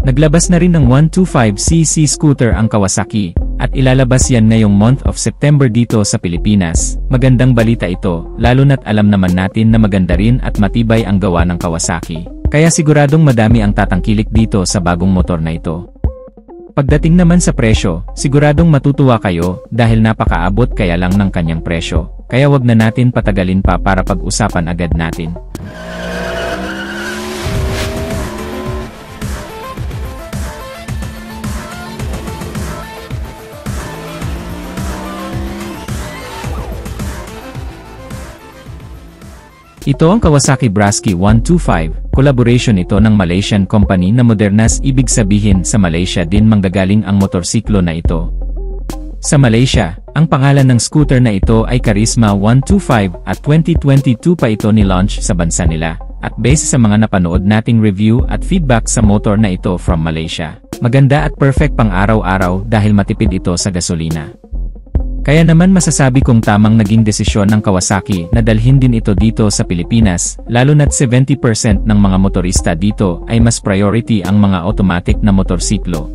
Naglabas na rin ng 125cc scooter ang Kawasaki, at ilalabas yan ngayong month of September dito sa Pilipinas. Magandang balita ito, lalo na't alam naman natin na maganda rin at matibay ang gawa ng Kawasaki. Kaya siguradong madami ang tatangkilik dito sa bagong motor na ito. Pagdating naman sa presyo, siguradong matutuwa kayo dahil napakaabot kaya lang ng kanyang presyo. Kaya wag na natin patagalin pa para pag-usapan agad natin. Ito ang Kawasaki Brasky 125, collaboration ito ng Malaysian company na Modernas, ibig sabihin sa Malaysia din manggagaling ang motorsiklo na ito. Sa Malaysia, ang pangalan ng scooter na ito ay Karisma 125 at 2022 pa ito ni-launch sa bansa nila. At base sa mga napanood nating review at feedback sa motor na ito from Malaysia, maganda at perfect pang araw-araw dahil matipid ito sa gasolina. Kaya naman masasabi kong tamang naging desisyon ng Kawasaki na dalhin din ito dito sa Pilipinas, lalo na't 70% ng mga motorista dito ay mas priority ang mga automatic na motorsiklo.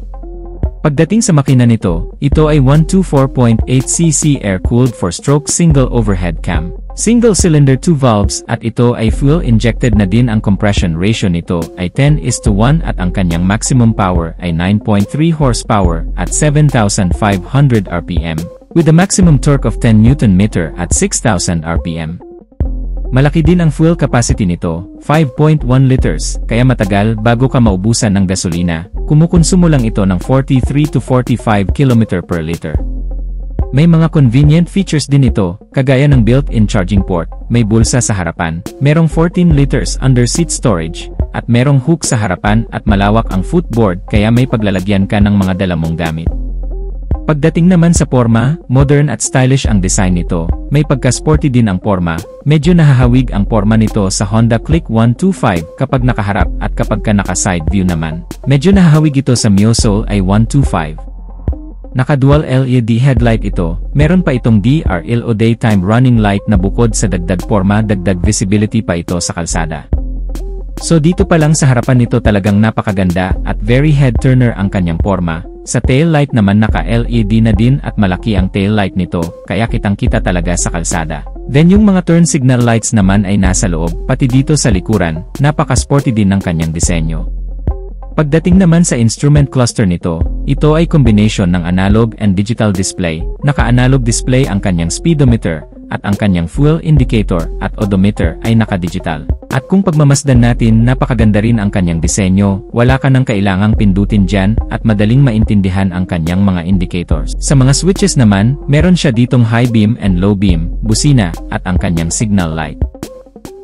Pagdating sa makina nito, ito ay 124.8cc air-cooled 4-stroke single overhead cam. Single cylinder 2 valves at ito ay fuel-injected na din. Ang compression ratio nito ay 10:1 at ang kanyang maximum power ay 9.3 horsepower at 7,500 rpm. With a maximum torque of 10 Nm at 6,000 rpm. Malaki din ang fuel capacity nito, 5.1 liters, kaya matagal bago ka maubusan ng gasolina. Kumukonsumo lang ito ng 43 to 45 km per liter. May mga convenient features din ito, kagaya ng built-in charging port, may bulsa sa harapan, merong 14 liters under seat storage, at merong hook sa harapan at malawak ang footboard kaya may paglalagyan ka ng mga dala mong gamit. Pagdating naman sa porma, modern at stylish ang design nito, may pagka-sporty din ang porma, medyo nahahawig ang porma nito sa Honda Click 125 kapag nakaharap at kapag ka naka-side view naman. Medyo nahahawig ito sa Mio Soul ay 125. Naka-dual LED headlight ito, meron pa itong DRL o daytime running light na bukod sa dagdag porma dagdag visibility pa ito sa kalsada. So dito pa lang sa harapan nito talagang napakaganda at very head-turner ang kanyang porma. Sa tail light naman naka-LED na din at malaki ang tail light nito, kaya kitang-kita talaga sa kalsada. Then yung mga turn signal lights naman ay nasa loob, pati dito sa likuran, napaka-sporty din ng kanyang disenyo. Pagdating naman sa instrument cluster nito, ito ay combination ng analog and digital display. Naka-analog display ang kanyang speedometer, at ang kanyang fuel indicator at odometer ay naka-digital. At kung pagmamasdan natin, napakaganda rin ang kanyang disenyo, wala ka nang kailangang pindutin dyan at madaling maintindihan ang kanyang mga indicators. Sa mga switches naman, meron siya ditong high beam and low beam, busina, at ang kanyang signal light.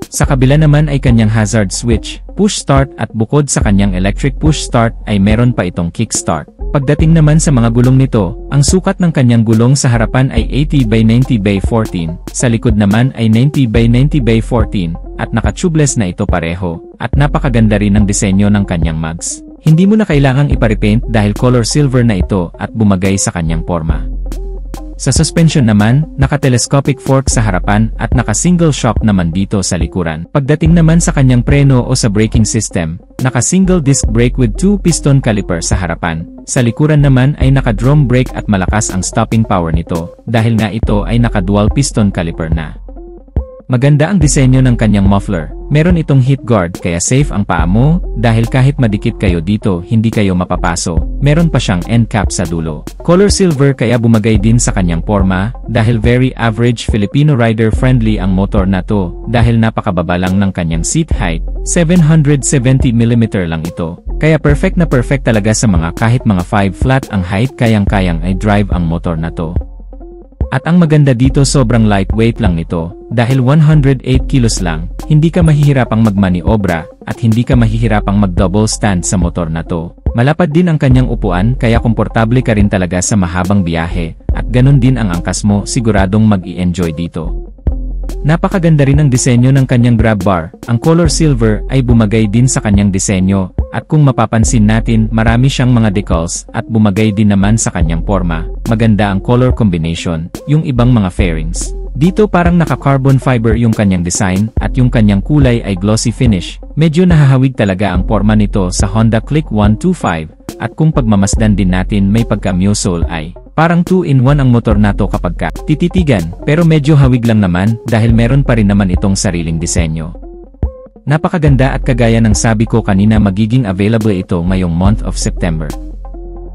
Sa kabila naman ay kanyang hazard switch, push start at bukod sa kanyang electric push start ay meron pa itong kick start. Pagdating naman sa mga gulong nito, ang sukat ng kanyang gulong sa harapan ay 80/90/14, sa likod naman ay 90/90/14, at naka-tubeless na ito pareho, at napakaganda rin ang disenyo ng kanyang mags. Hindi mo na kailangang ipa-repaint dahil color silver na ito at bumagay sa kanyang porma. Sa suspension naman, naka-telescopic fork sa harapan at naka-single shock naman dito sa likuran. Pagdating naman sa kanyang preno o sa braking system, naka-single disc brake with 2-piston caliper sa harapan. Sa likuran naman ay naka-drum brake at malakas ang stopping power nito, dahil nga ito ay naka-dual piston caliper na. Maganda ang disenyo ng kanyang muffler. Meron itong heat guard kaya safe ang paa mo, dahil kahit madikit kayo dito hindi kayo mapapaso. Meron pa siyang end cap sa dulo. Color silver kaya bumagay din sa kanyang porma, dahil very average Filipino rider friendly ang motor na to, dahil napakababa lang ng kanyang seat height, 770mm lang ito. Kaya perfect na perfect talaga sa mga kahit mga 5 flat ang height kayang-kayang ay drive ang motor na to. At ang maganda dito sobrang lightweight lang nito, dahil 108 kilos lang, hindi ka mahihirapang magmaniobra, at hindi ka mahihirapang mag-double stand sa motor na to. Malapad din ang kanyang upuan kaya komportable ka rin talaga sa mahabang biyahe, at ganun din ang angkas mo, siguradong mag-i-enjoy dito. Napakaganda rin ang disenyo ng kanyang grab bar, ang color silver ay bumagay din sa kanyang disenyo, at kung mapapansin natin marami siyang mga decals at bumagay din naman sa kanyang porma, maganda ang color combination, yung ibang mga fairings. Dito parang naka-carbon fiber yung kanyang design at yung kanyang kulay ay glossy finish. Medyo nahahawig talaga ang forma nito sa Honda Click 125 at kung pagmamasdan din natin may pagka-muscle ay parang 2-in-1 ang motor nato kapag tititigan, pero medyo hawig lang naman dahil meron pa rin naman itong sariling disenyo. Napakaganda at kagaya ng sabi ko kanina magiging available ito ngayong month of September.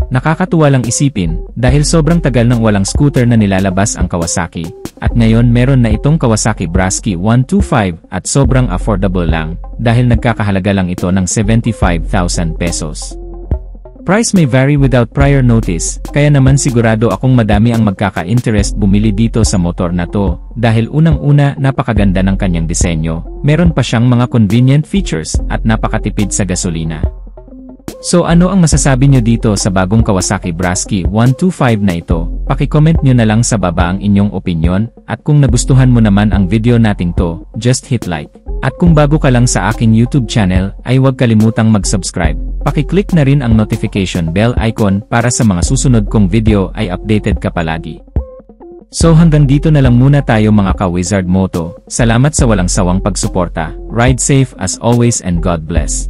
Nakakatuwa lang isipin, dahil sobrang tagal nang walang scooter na nilalabas ang Kawasaki, at ngayon meron na itong Kawasaki Brasky 125 at sobrang affordable lang, dahil nagkakahalaga lang ito ng 75,000 pesos. Price may vary without prior notice, kaya naman sigurado akong madami ang magkaka-interest bumili dito sa motor na to, dahil unang-una napakaganda ng kanyang disenyo, meron pa siyang mga convenient features at napakatipid sa gasolina. So ano ang masasabi nyo dito sa bagong Kawasaki Brasky 125 na ito? Paki-comment nyo na lang sa baba ang inyong opinion, at kung nagustuhan mo naman ang video nating to, just hit like. At kung bago ka lang sa aking YouTube channel, ay huwag kalimutang mag-subscribe. Paki-click na rin ang notification bell icon para sa mga susunod kong video ay updated ka palagi. So hanggang dito na lang muna tayo mga ka-Wizard Moto. Salamat sa walang sawang pagsuporta. Ride safe as always and God bless.